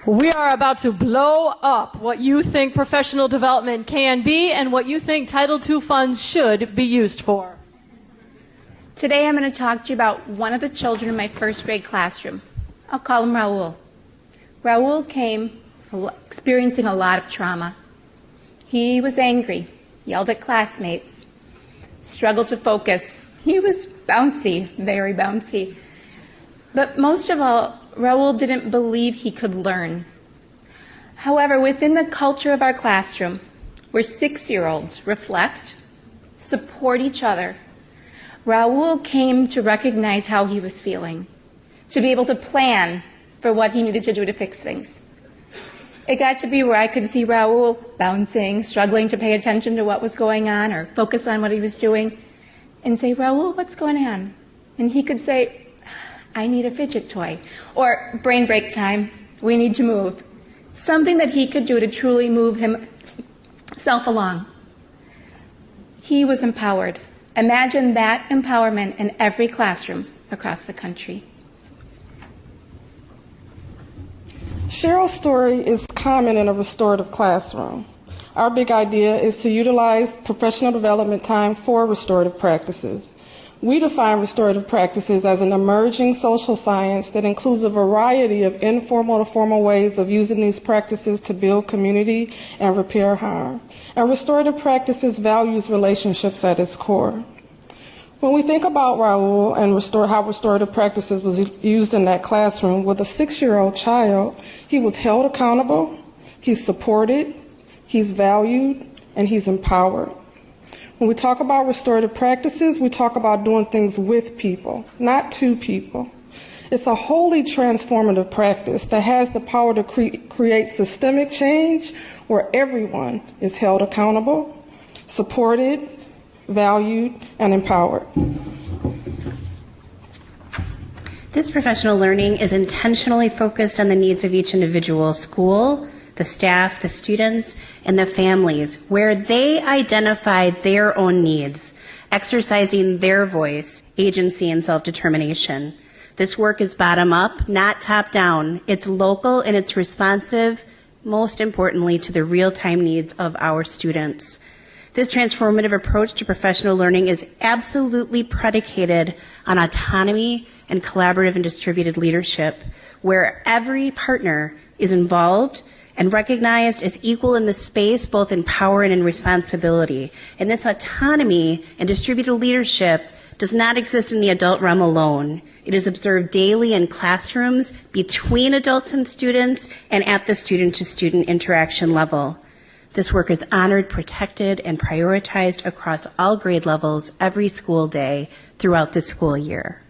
We are about to blow up what you think professional development can be and what you think Title II funds should be used for. Today I'm going to talk to you about one of the children in my first grade classroom. I'll call him Raul. Raul came experiencing a lot of trauma. He was angry, yelled at classmates, struggled to focus. He was bouncy, very bouncy. But most of all, Raul didn't believe he could learn. However, within the culture of our classroom, where 6-year-olds reflect, support each other, Raul came to recognize how he was feeling, to be able to plan for what he needed to do to fix things. It got to be where I could see Raul bouncing, struggling to pay attention to what was going on or focus on what he was doing, and say, "Raul, what's going on?" And he could say, "I need a fidget toy," or "Brain break time, we need to move." Something that he could do to truly move himself along. He was empowered. Imagine that empowerment in every classroom across the country. Cheryl's story is common in a restorative classroom. Our big idea is to utilize professional development time for restorative practices. We define restorative practices as an emerging social science that includes a variety of informal to formal ways of using these practices to build community and repair harm. And restorative practices values relationships at its core. When we think about Raul and how restorative practices was used in that classroom, with a 6-year-old child, he was held accountable, he's supported, he's valued, and he's empowered. When we talk about restorative practices, we talk about doing things with people, not to people. It's a wholly transformative practice that has the power to create systemic change where everyone is held accountable, supported, valued, and empowered. This professional learning is intentionally focused on the needs of each individual school, the staff, the students, and the families, where they identify their own needs, exercising their voice, agency, and self-determination. This work is bottom-up, not top-down. It's local and it's responsive, most importantly, to the real-time needs of our students. This transformative approach to professional learning is absolutely predicated on autonomy and collaborative and distributed leadership, where every partner is involved and recognized as equal in the space, both in power and in responsibility. And this autonomy and distributed leadership does not exist in the adult realm alone. It is observed daily in classrooms, between adults and students, and at the student-to-student interaction level. This work is honored, protected, and prioritized across all grade levels every school day throughout the school year.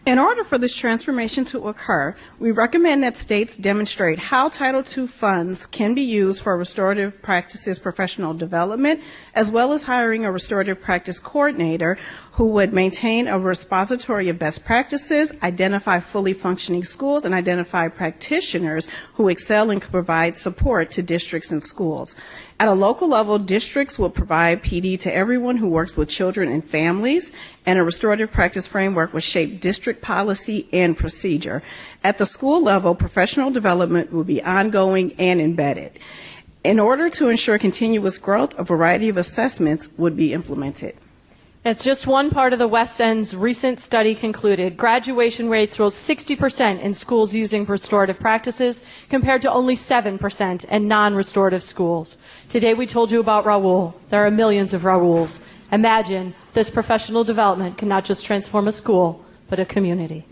In order for this transformation to occur, we recommend that states demonstrate how Title II funds can be used for restorative practices professional development, as well as hiring a restorative practice coordinator who would maintain a repository of best practices, identify fully functioning schools, and identify practitioners who excel and can provide support to districts and schools. At a local level, districts will provide PD to everyone who works with children and families, and a restorative practice framework will shape district policy and procedure. At the school level, professional development will be ongoing and embedded. In order to ensure continuous growth, a variety of assessments would be implemented. As just one part of the West End's recent study concluded, graduation rates rose 60% in schools using restorative practices compared to only 7% in non-restorative schools. Today we told you about Raul. There are millions of Rauls. Imagine this professional development can not just transform a school, but a community.